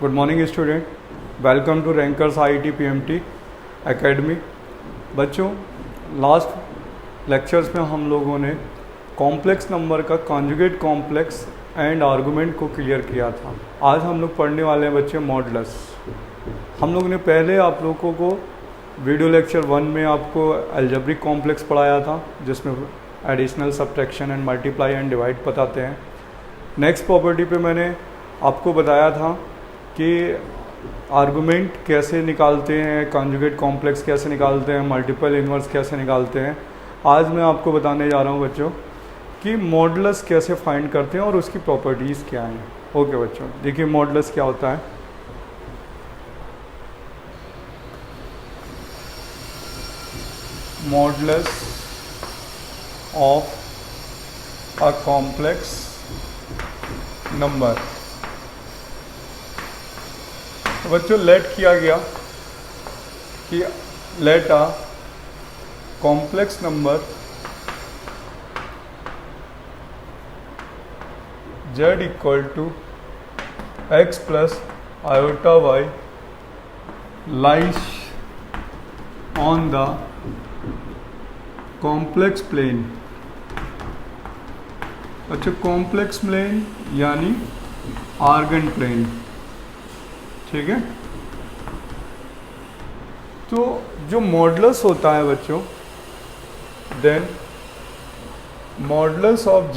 Good morning student, welcome to rankers IIT PMT academy. बच्चों, last lectures में हम लोगों ने कॉम्प्लेक्स नंबर का कॉन्जुगेट कॉम्प्लेक्स एंड आर्गुमेंट को क्लियर किया था। आज हम लोग पढ़ने वाले हैं बच्चे मॉडुलस। हम लोग ने पहले आप लोगों को वीडियो लेक्चर 1 में आपको अलजेब्रिक कॉम्प्लेक्स पढ़ाया था, जिसमें additional, subtraction and multiply and divide बताते हैं। नेक्स्ट प्रॉपर्टी पे मैंने आपको बताया था कि आर्गुमेंट कैसे निकालते हैं, कॉन्जुगेट कॉम्प्लेक्स कैसे निकालते हैं, मल्टीपल इन्वर्स कैसे निकालते हैं। आज मैं आपको बताने जा रहा हूँ बच्चों कि मॉडुलस कैसे फाइंड करते हैं और उसकी प्रॉपर्टीज़ क्या हैं। ओके बच्चों, देखिए मॉडुलस क्या होता है। Modulus of a complex number. तो बच्चों लेट किया गया कि let a complex number z equal to x plus iota y lies on the complex plane. अच्छा, कॉम्प्लेक्स प्लेन यानी आर्गन प्लेन, ठीक है। तो जो मॉडुलस होता है बच्चों, then modulus of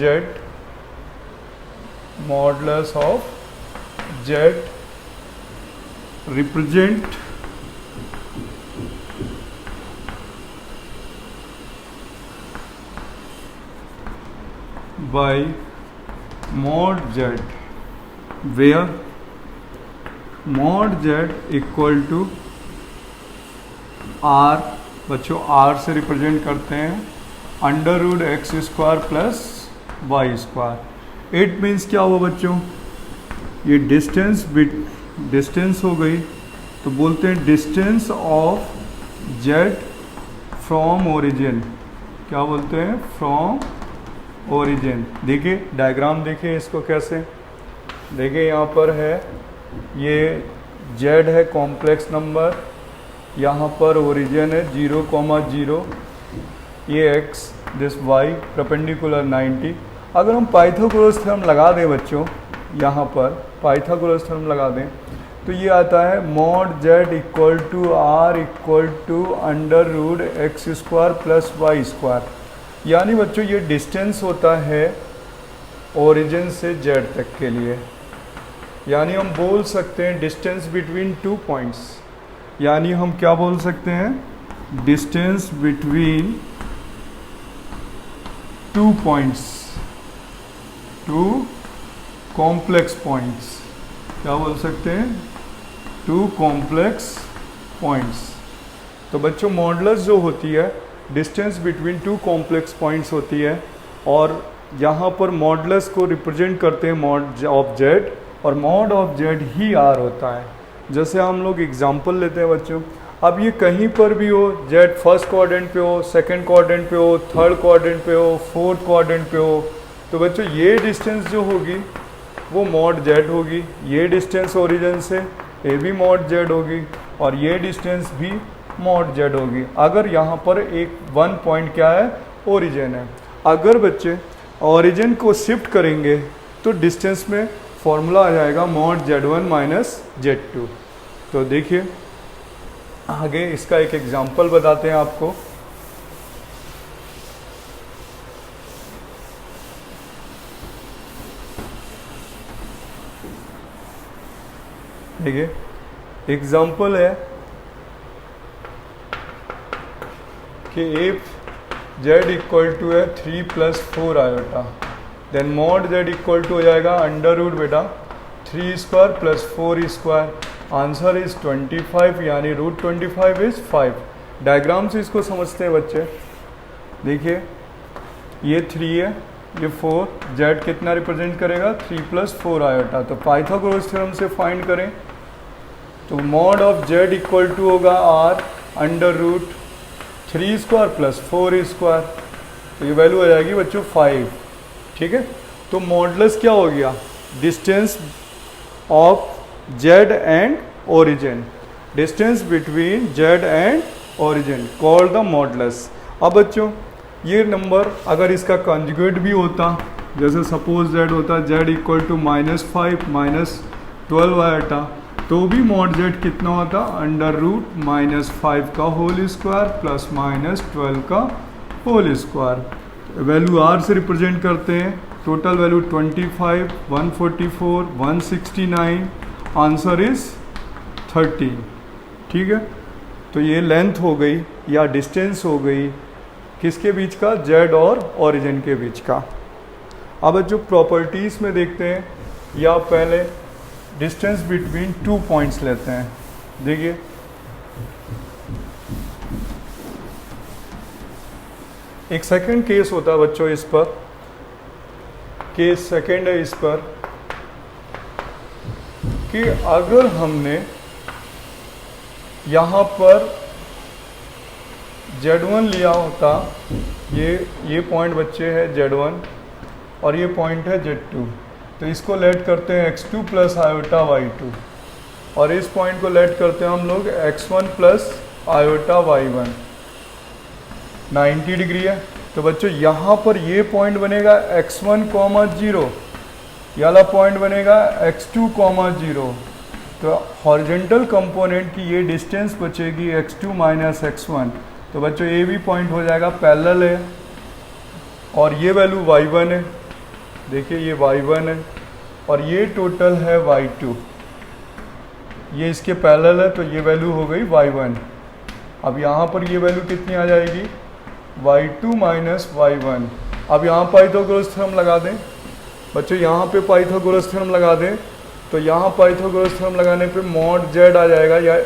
z represent by mod z, where mod z equal to r, बच्चों r से रिप्रेजेंट करते हैं under root x square plus y square. It means क्या हुआ बच्चों, ये डिस्टेंस हो गई, तो बोलते हैं distance of z from origin. क्या बोलते हैं? From origin. देखिए डायग्राम, देखिए इसको कैसे, देखिए यहाँ पर है, ये z है कॉम्प्लेक्स नंबर, यहाँ पर ओरिजिन है 0,0, ये x, दिस y परपेंडिकुलर 90। अगर हम पाइथागोरस थ्योरम लगा दें बच्चों, यहाँ पर पाइथागोरस थ्योरम लगा दें, तो ये आता है mod z equal to r equal to under root x square plus y square. यानी बच्चों ये डिस्टेंस होता है ओरिजिन से z तक के लिए। यानी हम बोल सकते हैं डिस्टेंस बिटवीन टू पॉइंट्स, यानी हम क्या बोल सकते हैं? Distance between two points, two complex points. क्या बोल सकते हैं? Two complex points. तो बच्चों मॉडुलस जो होती है distance between two complex points होती है, और यहाँ पर मॉडुलस को रिप्रेजेंट करते हैं मॉड ऑफ जेड, और मॉड ऑफ जेड ही आर होता है। जैसे हम लोग एग्जांपल लेते हैं बच्चों, अब ये कहीं पर भी हो, जेड फर्स्ट क्वाड्रेंट पे हो, सेकंड क्वाड्रेंट पे हो, थर्ड क्वाड्रेंट पे हो, फोर्थ क्वाड्रेंट पे हो, तो बच्चों ये डिस्टेंस जो होगी वो मॉड जेड होगी। ये डिस्टेंस ओरिजिन से ये भी मॉड जेड होगी, और ये डिस्टेंस भी मॉड जेड होगी। अगर यहाँ पर एक वन पॉइंट क्या है? ओरिजिन है। अगर बच्चे ओरिजिन को शिफ्ट करेंगे तो डिस्टेंस में फॉर्मूला आ जाएगा मॉड z1 माइनस z2। तो देखिए आगे इसका एक एग्जांपल बताते हैं आपको। देखिए एग्जांपल है कि इफ z इक्वल टू है 3 plus 4 iota, then mod z equal to हो जाएगा अंडर रूट बेटा 3 square plus 4 square. Answer is 25, यानी रूट 25 इज 5। डायग्राम से इसको समझते हैं बच्चे। देखिए ये 3 है, ये 4, z कितना रिप्रेजेंट करेगा? 3 प्लस 4 आयोटा। तो पाइथागोरस थ्योरम से फाइंड करें तो mod of z equal to होगा r under root 3 square plus 4 square. तो ये वैल्यू आ जाएगी बच्चों 5। ठीक है, तो मॉडुलस क्या हो गया? Distance of Z and origin, distance between Z and origin called the modulus. अब बच्चों ये नंबर अगर इसका कंजुगेट भी होता, जैसे सपोज जेड होता जेड इक्वल टू -5 -12 आयोटा, तो भी मॉड जेड कितना होता, अंडर रूट -5 का होल स्क्वायर प्लस -12 का होल स्क्वायर। वैल्यू आर से रिप्रेजेंट करते हैं, टोटल वैल्यू 25, 144, 169, आंसर इज 13। ठीक है, तो ये लेंथ हो गई या डिस्टेंस हो गई किसके बीच का, जेड और ओरिजिन के बीच का। अब जो प्रॉपर्टीज़ में देखते हैं, या पहले डिस्टेंस बिटवीन 2 पॉइंट्स लेते हैं। देखिए एक सेकंड केस होता है बच्चों, इस पर केस सेकंड है इस पर कि अगर हमने यहाँ पर Z1 लिया होता, ये पॉइंट बच्चे है Z1 और ये पॉइंट है Z2, तो इसको लेट करते हैं x2 प्लस आयोटा y2 और इस पॉइंट को लेट करते हैं हम लोग x1 plus iota y1। 90 degree है, तो बच्चों यहाँ पर ये पॉइंट बनेगा x1, 0, ये वाला पॉइंट बनेगा x2, 0। तो हॉरिजेंटल कंपोनेंट की ये डिस्टेंस बचेगी x2 माइनस x1, तो बच्चों ये भी पॉइंट हो जाएगा पैरेलल है और ये वैल्यू y1 है, देखिए ये y1 है और ये टोटल है y2, ये इसके पैरेलल है तो ये वैल्यू हो गई y1। अब यहाँ पर ये वैल्यू कितनी आ जाएगी, y2 माइनस y1। अब यहाँ पाइथागोरस थ्योरम लगा दें बच्चों, यहाँ पे पाइथागोरस थ्योरम लगा दें, तो यहाँ पाइथागोरस थ्योरम लगाने पे मॉड जेड आ जाएगा, या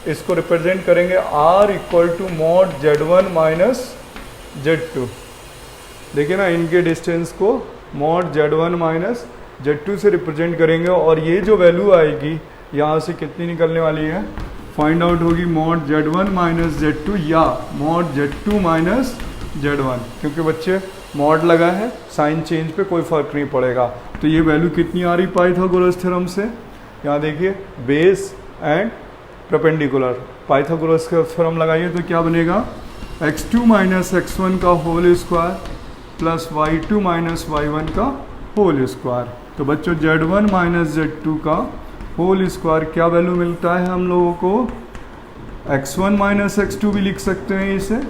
इसको रिप्रेजेंट करेंगे r equal to mod z1 minus z2। देखिए ना, इनके डिस्टेंस को मॉड z1 माइनस z2 से रिप्रेजेंट करेंगे और ये जो वैल्यू आएगी यहाँ से कितनी निकलने वाली है, फाइंड आउट होगी मॉड z1 माइनस z2 या मॉड z2 माइनस z1, क्योंकि बच्चे मॉड लगा है, साइन चेंज पे कोई फर्क नहीं पड़ेगा। तो ये वैल्यू कितनी आ रही पाइथागोरस थ्योरम से, यहाँ देखिए बेस एंड परपेंडिकुलर, पाइथागोरस का थ्योरम लगाइए तो क्या बनेगा, x2 माइनस x1 का whole square plus y2 minus y1 का होल स्क्वायर। तो बच्चों z1 माइनस z2 का होल स्क्वायर क्या वैल्यू मिलता है हम लोगों को, x1 माइनस x2 भी लिख सकते हैं इसे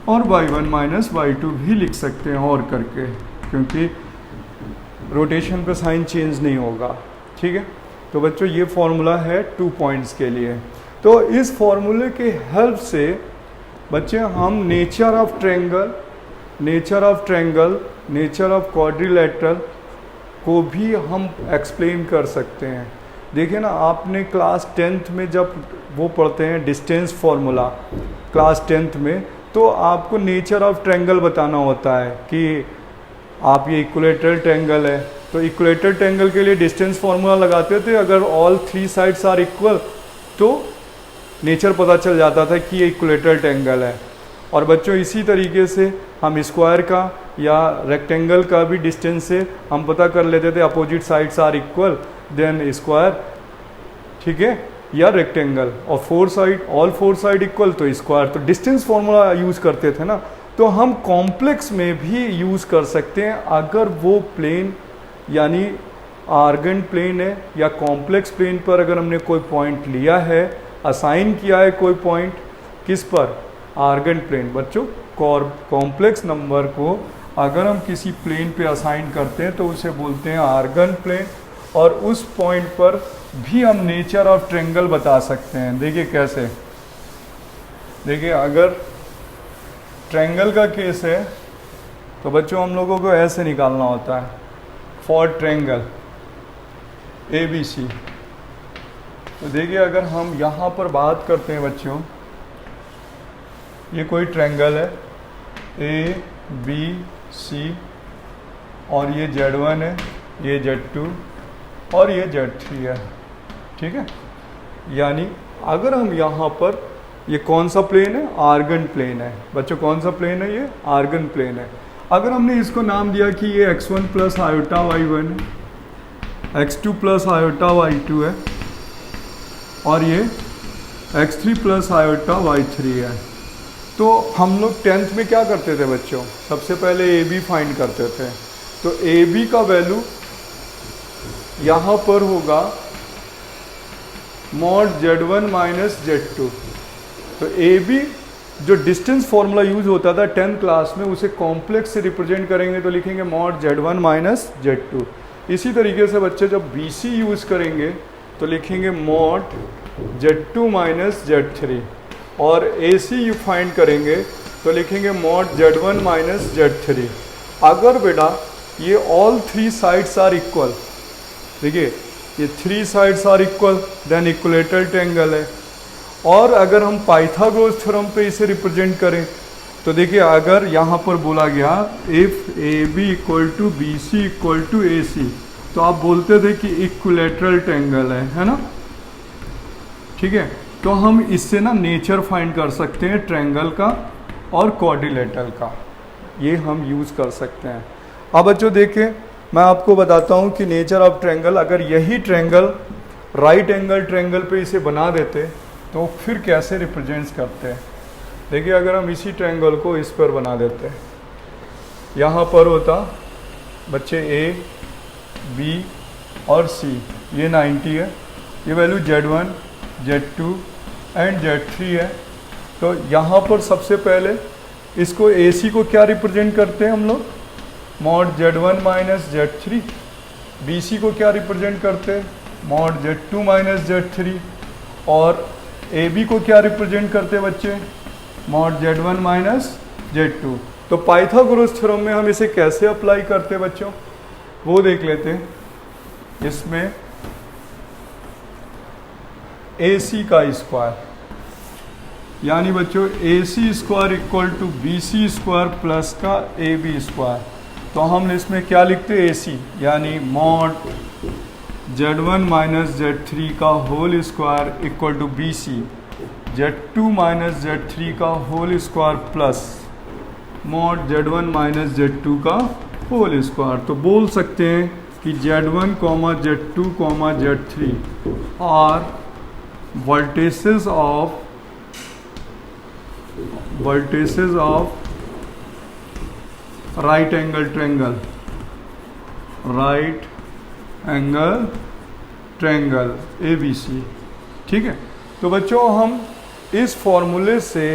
और y1 माइनस y2 भी लिख सकते हैं और करके, क्योंकि रोटेशन पे साइन चेंज नहीं होगा। ठीक है, तो बच्चों ये फॉर्मूला है 2 पॉइंट्स के लिए। तो इस फॉर्मूले के हेल्प से बच्चे हम nature of triangle, nature of quadrilateral को भी हम एक्सप्लेन कर सकते हैं। देखिए ना, आपने क्लास 10th में जब वो पढ़ते हैं डिस्टेंस फार्मूला क्लास 10th में, तो आपको नेचर ऑफ ट्रायंगल बताना होता है कि आप ये इक्विलेटरल ट्रायंगल है, तो इक्विलेटरल ट्रायंगल के लिए डिस्टेंस फार्मूला लगाते थे, अगर ऑल 3 साइड्स आर इक्वल तो नेचर पता चल जाता था कि ये इक्विलेटरल ट्रायंगल है। और बच्चों इसी तरीके से हम स्क्वायर का या रेक्टेंगल का भी डिस्टेंस से हम पता कर लेते थे, opposite sides are equal then square, ठीक है, या रेक्टेंगल, और ऑल 4 साइड इक्वल तो स्क्वायर। तो डिस्टेंस फार्मूला यूज़ करते थे ना, तो हम कॉम्प्लेक्स में भी यूज़ कर सकते हैं अगर वो प्लेन यानी आर्गन प्लेन है या कॉम्प्लेक्स प्लेन पर अगर हमने कोई पॉइंट लिया है, असाइन किया है कोई पॉइंट किस पर, आर्गन प्लेन। बच्चों कॉम्प्लेक्स नंबर को अगर हम किसी प्लेन पे असाइन करते हैं तो उसे बोलते हैं आर्गन प्लेन, और उस पॉइंट पर भी हम नेचर ऑफ ट्रायंगल बता सकते हैं। देखिए कैसे, देखिए अगर ट्रायंगल का केस है तो बच्चों हम लोगों को ऐसे निकालना होता है, फॉर ट्रायंगल ABC। तो देखिए अगर हम यहाँ पर बात करते हैं बच्चों, ये कोई ट्रायंगल है ABC और ये Z1 है, ये Z2 और ये Z3 है, ठीक है। यानी अगर हम यहाँ पर, ये कौन सा प्लेन है, आर्गन प्लेन है बच्चों, कौन सा प्लेन है, ये आर्गन प्लेन है। अगर हमने इसको नाम दिया कि ये x1 प्लस आयोटा y1 है, x2 प्लस आयोटा y2 है, और ये x3 प्लस आयोटा y3 है। तो हम लोग 10th में क्या करते थे बच्चों, सबसे पहले ए बी फाइंड करते थे। तो ए बी का वैल्यू यहाँ पर होगा मॉड z1 माइनस z2। तो ए बी जो डिस्टेंस फॉर्मूला यूज होता था 10th क्लास में, उसे कॉम्प्लेक्स से रिप्रेजेंट करेंगे तो लिखेंगे मॉड z1 माइनस z2। इसी तरीके से बच्चे जब बी सी यूज़ करेंगे तो लिखेंगे मॉड z2 माइनस z3, और ए सी फाइंड करेंगे तो लिखेंगे मॉड z1 माइनस z3। अगर बेटा ये all three sides are equal, देखिए ये three sides are equal, then equilateral triangle है। और अगर हम पाइथागोरस थ्योरम पे इसे रिप्रेजेंट करें तो देखिए अगर यहाँ पर बोला गया if A B equal to B C equal to A C, तो आप बोलते थे कि इक्वलेटरल ट्रायंगल है ना, ठीक है। तो हम इससे ना नेचर फाइंड कर सकते हैं ट्रायंगल का और क्वाड्रिलेटरल का, ये हम यूज़ कर सकते हैं। अब बच्चों देखिए मैं आपको बताता हूँ कि नेचर ऑफ ट्रायंगल, अगर यही ट्रायंगल राइट एंगल ट्रायंगल पे इसे बना देते तो फिर कैसे रिप्रेजेंट्स करते हैं। देखिए अगर हम इसी ट्रायंगल को इस पर बना देते हैं, यहाँ पर होता बच्चे ए बी और सी, ये 90 है, ये value z1 z2 and z3 है। तो यहाँ पर सबसे पहले इसको ए सी को क्या रिप्रेजेंट करते हैं हम लोग, mod z1 minus z3। B C को क्या रिप्रेजेंट करते हैं, मॉड z2 माइनस z3। और ए बी को क्या रिप्रेजेंट करते हैं बच्चे, मॉड z1 माइनस z2। तो पाइथागोरस थ्योरम में हम इसे कैसे अप्लाई करते हैं बच्चों, वो देख लेते हैं। इसमें ए सी का स्क्वायर, यानी बच्चों A C square equal to B C square plus का ए बी स्क्वायर। तो हम इसमें क्या लिखते हैं, ए सी यानी मॉड z1 माइनस z3 का whole square equal to B C z2 minus z3 का whole square plus mod z1 minus z2 का होल स्क्वायर। तो बोल सकते हैं कि z1 comma z2 comma z3 are vertices of right angle triangle, right angle triangle ABC, ठीक है। तो बच्चों हम इस फॉर्मूले से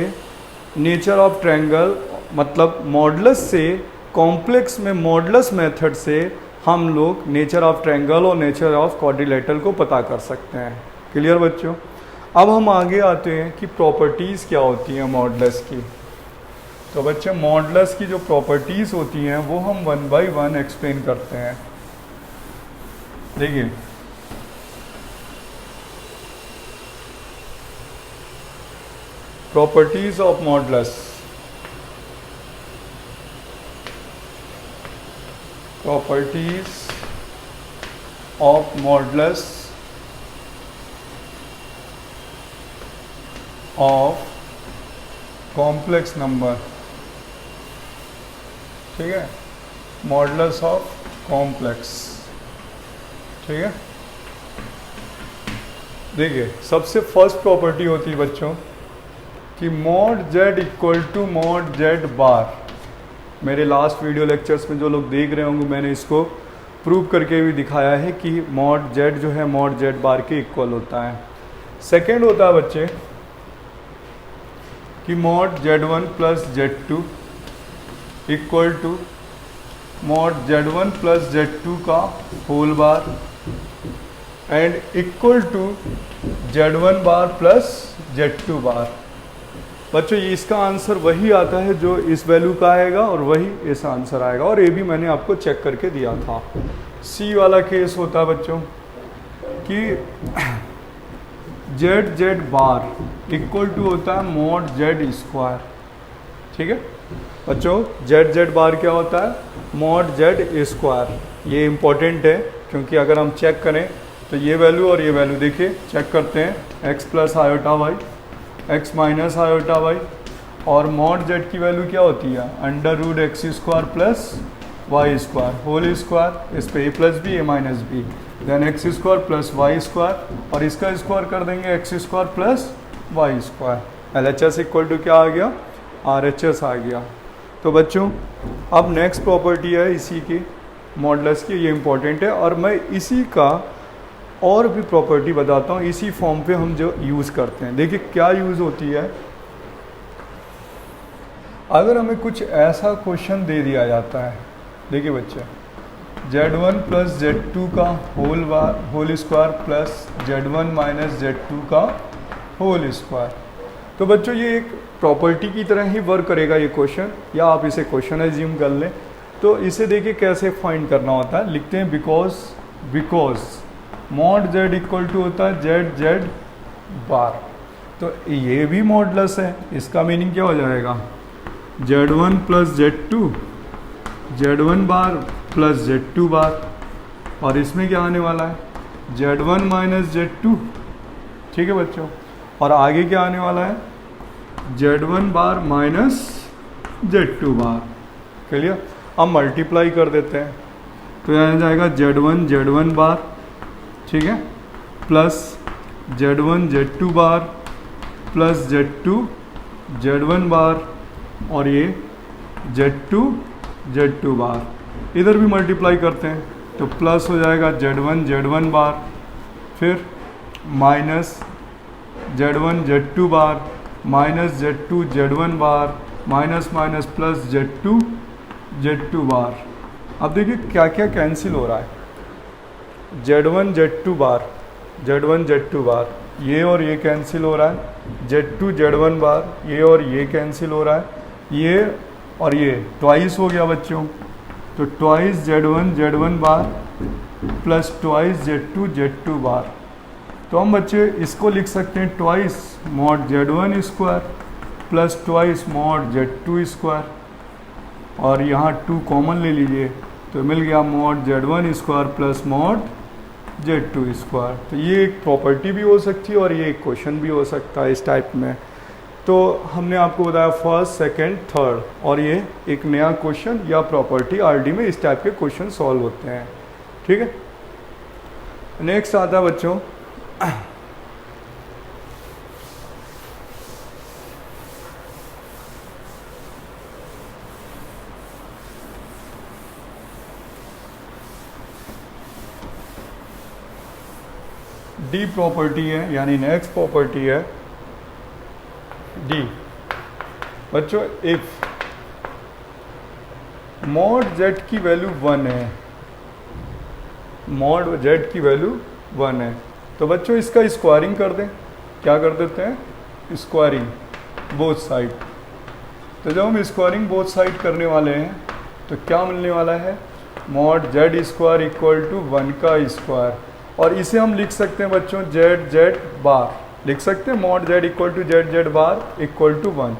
नेचर ऑफ ट्रायंगल मतलब मॉडुलस से कॉम्प्लेक्स में मॉडुलस मेथड से हम लोग नेचर ऑफ ट्रायंगल और नेचर ऑफ क्वाड्रिलेटरल को पता कर सकते हैं। क्लियर बच्चों। अब हम आगे आते हैं कि प्रॉपर्टीज़ क्या होती हैं मॉडुलस की। तो बच्चे मॉडुलस की जो प्रॉपर्टीज़ होती हैं वो हम 1 बाय 1 एक्सप्लेन करते हैं। देखिए properties of modulus, properties of modulus of complex number, ठीक है, मॉडुलस ऑफ कॉम्प्लेक्स, ठीक है। देखिए सबसे फर्स्ट प्रॉपर्टी होती है बच्चों कि mod z equal to mod z bar. मेरे लास्ट वीडियो लेक्चर्स में जो लोग देख रहे होंगे मैंने इसको प्रूव करके भी दिखाया है कि मॉड z जो है मॉड z बार के इक्वल होता है। सेकेंड होता है बच्चे कि mod z1 plus z2 equal to mod z1 plus z2 का whole bar and equal to z1 bar plus z2 bar. बच्चों ये इसका आंसर वही आता है जो इस वैल्यू का आएगा और वही इस आंसर आएगा, और ये भी मैंने आपको चेक करके दिया था। सी वाला केस होता है बच्चों कि z बार इक्वल टू होता है मॉड z स्क्वायर, ठीक है बच्चों। z बार क्या होता है, मॉड z स्क्वायर। ये इम्पोर्टेंट है क्योंकि अगर हम चेक करें तो ये वैल्यू और ये वैल्यू देखिए चेक करते हैं, x plus iota y, x minus iota y, और मॉड z की वैल्यू क्या होती है, under root x square plus y square whole square, इस पे a plus b a minus b. Then x square plus y square, और इसका square कर देंगे x square plus y square. L H S equal to क्या आ गया, R H S आ गया। तो बच्चों अब नेक्स्ट प्रॉपर्टी है इसी की मॉडुलस की, ये इंपॉर्टेंट है, और मैं इसी का और भी प्रॉपर्टी बताता हूँ इसी फॉर्म पे हम जो यूज़ करते हैं। देखिए क्या यूज़ होती है, अगर हमें कुछ ऐसा क्वेश्चन दे दिया जाता है, देखिए बच्चे z1 प्लस z2 का whole square plus z1 minus z2 का होल स्क्वायर, तो बच्चों ये एक प्रॉपर्टी की तरह ही वर्क करेगा ये क्वेश्चन, या आप इसे क्वेश्चन एज्यूम कर लें। तो इसे देखिए कैसे फाइंड करना होता है, लिखते हैं because mod z equal to होता है z बार, तो ये भी मॉडुलस है, इसका मीनिंग क्या हो जाएगा z1 plus z2 z1 bar plus z2 बार, और इसमें क्या आने वाला है z1 माइनस z2, ठीक है बच्चों, और आगे क्या आने वाला है z1 बार माइनस z2 बार। क्लियर, अब मल्टीप्लाई कर देते हैं, तो यहाँ जाएगा z1 बार, ठीक है, plus z1 bar plus z1 बार, और ये z2 बार, इधर भी मल्टीप्लाई करते हैं तो प्लस हो जाएगा z1 बार, फिर माइनस z1 बार माइनस z1 बार, माइनस माइनस प्लस z2 बार। अब देखिए क्या क्या कैंसिल हो रहा है, z1 z2 बार, ये और ये कैंसिल हो रहा है, z1 बार, ये और ये कैंसिल हो रहा है, ये और ये ट्वाइस हो गया बच्चों, तो twice z1 bar plus twice z2 बार। तो हम बच्चे इसको लिख सकते हैं twice mod z1 square plus twice mod z2 square, और यहाँ 2 कॉमन ले लीजिए तो मिल गया mod z1 square plus mod z2 square. तो ये एक प्रॉपर्टी भी हो सकती है और ये एक क्वेश्चन भी हो सकता है इस टाइप में। तो हमने आपको बताया फर्स्ट, सेकंड, थर्ड, और ये एक नया क्वेश्चन या प्रॉपर्टी आरडी में इस टाइप के क्वेश्चन सॉल्व होते हैं, ठीक है। नेक्स्ट आता है बच्चों डी प्रॉपर्टी है, यानी नेक्स्ट प्रॉपर्टी है डी। बच्चों इफ मॉड z की वैल्यू 1 है, मॉड z की वैल्यू 1 है, तो बच्चों इसका स्क्वायरिंग कर दें। क्या कर देते हैं, स्क्वायरिंग बोथ साइड। तो जब हम स्क्वायरिंग बोथ साइड करने वाले हैं तो क्या मिलने वाला है, mod z square equal to 1 का स्क्वायर, और इसे हम लिख सकते हैं बच्चों z बार, लिख सकते हैं mod z equal to z bar equal to 1।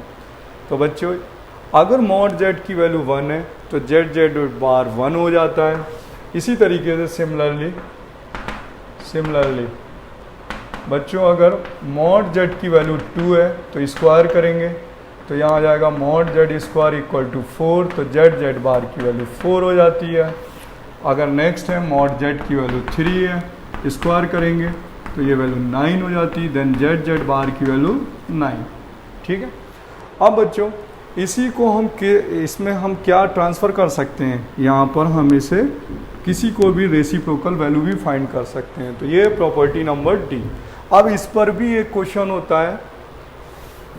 तो बच्चों अगर मॉड z की वैल्यू 1 है तो z बार 1 हो जाता है। इसी तरीके से सिमिलरली बच्चों अगर मॉड z की वैल्यू 2 है तो स्क्वायर करेंगे तो यहाँ आ जाएगा mod z square equal to 4, तो z बार की वैल्यू 4 हो जाती है। अगर नेक्स्ट है मॉड z की वैल्यू 3 है, स्क्वायर करेंगे तो ये वैल्यू 9 हो जाती है, देन z बार की वैल्यू 9, ठीक है। अब बच्चों इसी को हम इसमें हम क्या ट्रांसफ़र कर सकते हैं, यहाँ पर हम इसे किसी को भी रेसिप्रोकल वैल्यू भी फाइंड कर सकते हैं। तो ये प्रॉपर्टी नंबर डी। अब इस पर भी एक क्वेश्चन होता है,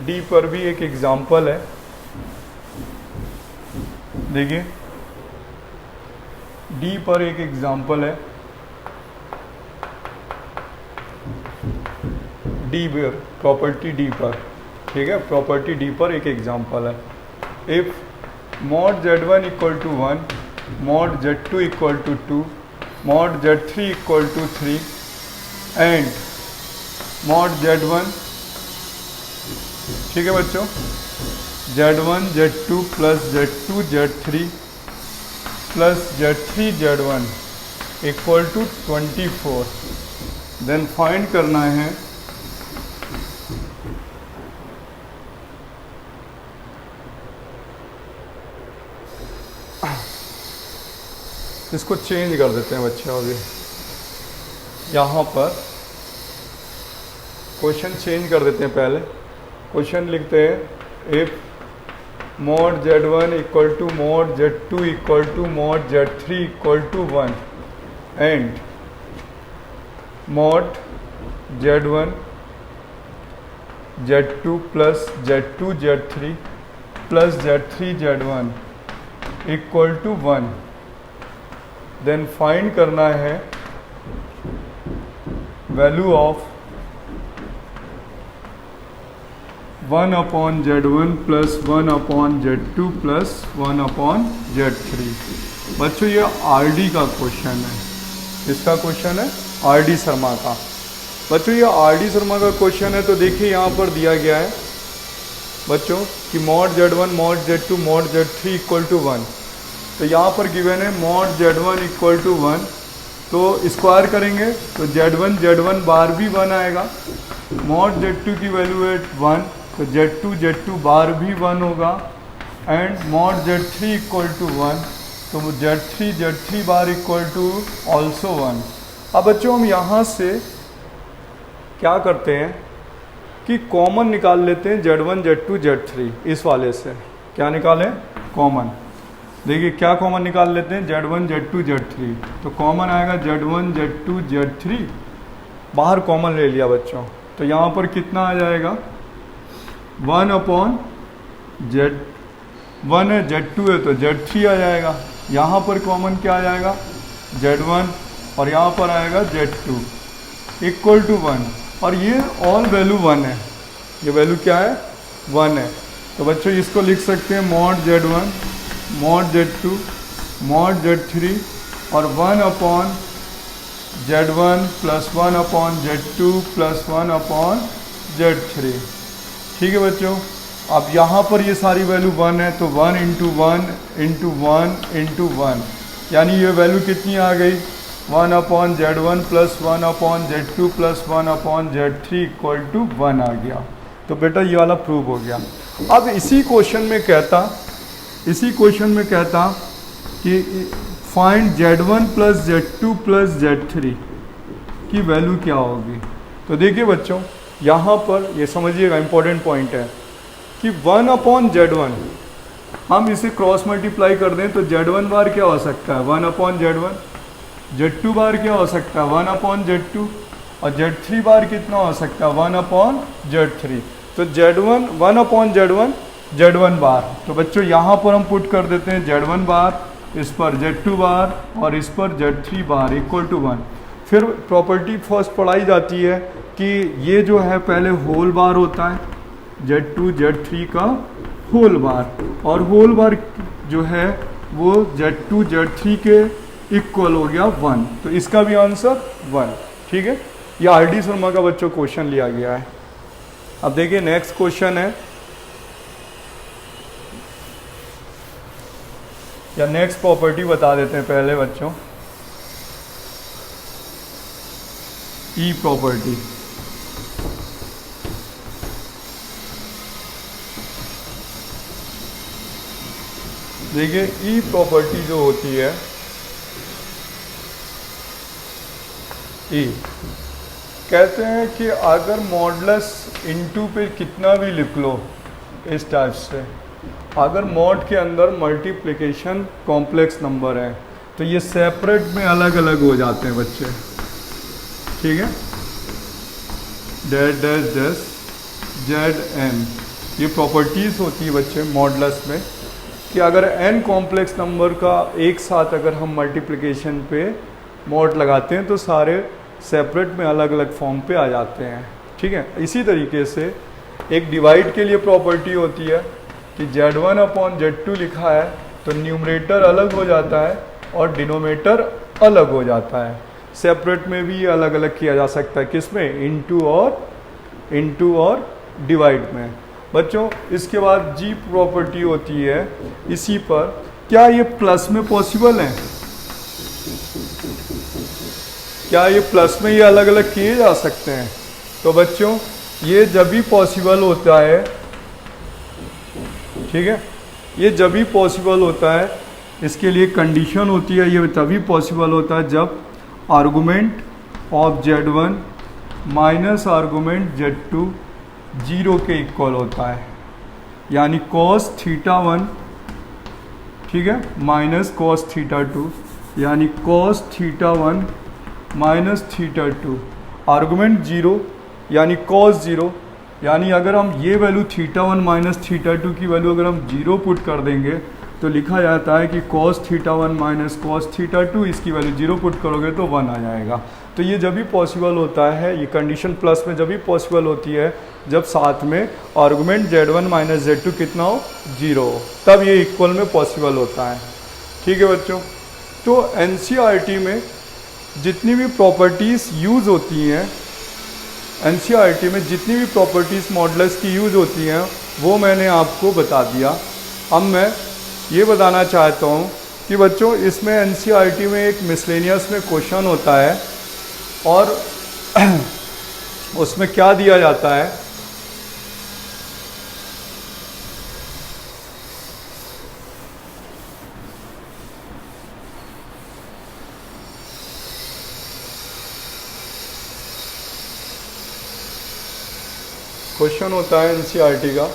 डी पर भी एक एग्जाम्पल है, देखिए डी पर एक एग्जाम्पल है, डी पर प्रॉपर्टी डी पर, ठीक है, प्रॉपर्टी डी पर एक एग्जाम्पल है। If mod z1 equal to 1, mod z2 equal to 2, mod z3 equal to 3 and mod z1, ठीक है बच्चों, z1 z2 plus z2 z3 plus z3 z1 equal to 24, then find करना है इसको change कर देते हैं बच्चे अभी, यहाँ पर क्वेश्चन चेंज कर देते हैं। पहले क्वेश्चन लिखते हैं if mod z1 equal to mod z2 equal to mod z3 equal to 1 and mod z1 z2 plus z2 z3 plus z3 z1 equal to 1, then find करना है value of 1 upon z1 plus 1 upon z2 plus 1 upon z3। बच्चों ये RD का question है। इसका question है RD Sharma का। बच्चों ये आरडी शर्मा का क्वेश्चन है, तो देखिए यहाँ पर दिया गया है बच्चों कि mod z1 mod z2 mod z3 equal to 1। तो यहाँ पर गिवन है mod z1 इक्वल टू 1, तो स्क्वायर करेंगे तो z1 बार भी 1 आएगा। mod z2 की वैल्यू है 1, तो z2 बार भी 1 होगा and mod z3 equal to 1, तो z3 bar equal to also 1। अब बच्चों हम यहाँ से क्या करते हैं कि कॉमन निकाल लेते हैं z1 z2 z3। इस वाले से क्या निकालें? कॉमन। देखिए क्या कॉमन निकाल लेते हैं, z1 z2 z3, तो कॉमन आएगा z1 z2 z3, बाहर कॉमन ले लिया बच्चों, तो यहाँ पर कितना आ जाएगा 1 अपॉन z1 है z2 है तो z3 आ जाएगा। यहाँ पर कॉमन क्या आ जाएगा z1 और यहाँ पर आएगा z2 इक्वल टू 1, और ये ऑल वैल्यू 1 है, ये वैल्यू क्या है 1 है। तो बच्चों इसको लिख सकते हैं mod z1 mod z2 mod z3 और 1 upon z1 plus 1 upon z2 plus 1 upon z3। ठीक है बच्चों, अब यहाँ पर ये सारी वैल्यू 1 है, तो 1 इंटू 1 इंटू 1 इंटू 1, यानी ये वैल्यू कितनी आ गई 1 upon z1 plus 1 upon z2 plus 1 upon z3 equal to 1 आ गया। तो बेटा ये वाला प्रूव हो गया। अब इसी क्वेश्चन में कहता कि find z1 plus z2 plus z3 की वैल्यू क्या होगी। तो देखिए बच्चों यहाँ पर ये समझिएगा इंपॉर्टेंट पॉइंट है कि 1 अपॉन z1 हम इसे क्रॉस मल्टीप्लाई कर दें तो z1 बार क्या हो सकता है 1 अपॉन z1, z2 बार क्या हो सकता है 1 अपॉन z2 और z3 बार कितना हो सकता है 1 अपॉन z3। तो z1 1 अपॉन z1 बार, तो बच्चों यहाँ पर हम पुट कर देते हैं z1 बार, इस पर z2 बार और इस पर z3 बार इक्वल टू 1। फिर प्रॉपर्टी फर्स्ट पढ़ाई जाती है कि ये जो है पहले होल बार होता है z2 z3 का होल बार, और होल बार जो है वो z2 z3 के इक्वल हो गया 1, तो इसका भी आंसर 1। ठीक है, ये आरडी शर्मा का बच्चों क्वेश्चन लिया गया है। अब देखिए नेक्स्ट क्वेश्चन है, या नेक्स्ट प्रॉपर्टी बता देते हैं पहले बच्चों, ई प्रॉपर्टी। देखिए ई प्रॉपर्टी जो होती है ई, कहते हैं कि अगर मॉडुलस इनटू पे कितना भी लिख लो इस टाइप से, अगर मॉड के अंदर मल्टीप्लिकेशन कॉम्प्लेक्स नंबर है तो ये सेपरेट में अलग अलग हो जाते हैं बच्चे। ठीक है, डैश डैश डैश zn, ये प्रॉपर्टीज़ होती है बच्चे मॉडुलस में कि अगर n कॉम्प्लेक्स नंबर का एक साथ अगर हम मल्टीप्लिकेशन पे मॉड लगाते हैं तो सारे सेपरेट में अलग अलग फॉर्म पे आ जाते हैं। ठीक है, इसी तरीके से एक डिवाइड के लिए प्रॉपर्टी होती है कि z1 अपॉन z2 लिखा है तो न्यूमरेटर अलग हो जाता है और डिनोमिनेटर अलग हो जाता है। सेपरेट में भी अलग अलग किया जा सकता है, किसमें इनटू और डिवाइड में। बच्चों इसके बाद जी प्रॉपर्टी होती है इसी पर, क्या ये प्लस में पॉसिबल है, क्या ये प्लस में ये अलग अलग किए जा सकते हैं। तो बच्चों ये जब भी पॉसिबल होता है, ठीक है, ये जब भी पॉसिबल होता है, इसके लिए कंडीशन होती है, ये तभी पॉसिबल होता है जब argument of Z1 minus argument Z2 zero के इक्वल होता है, यानी cos θ1, ठीक है, माइनस cos θ2, यानी cos θ1 माइनस θ2, आर्गूमेंट जीरो यानी cos जीरो, यानी अगर हम ये वैल्यू θ1 माइनस θ2 की वैल्यू अगर हम जीरो पुट कर देंगे तो लिखा जाता है कि cos θ1 माइनस cos θ2, इसकी वैल्यू जीरो पुट करोगे तो 1 आ जाएगा। तो ये जब भी पॉसिबल होता है, ये कंडीशन प्लस में जब भी पॉसिबल होती है जब साथ में आर्गूमेंट Z1 माइनस Z2 कितना हो, जीरो हो, तब ये इक्वल में पॉसिबल होता है। ठीक है बच्चों, तो NCERT में जितनी भी प्रॉपर्टीज़ यूज़ होती हैं, NCERT में जितनी भी प्रॉपर्टीज़ मॉडल्स की यूज़ होती हैं वो मैंने आपको बता दिया। अब मैं ये बताना चाहता हूँ कि बच्चों इसमें NCERT में एक मिसलेनियस में क्वेश्चन होता है और उसमें क्या दिया जाता है, क्वेश्चन होता है NCERT का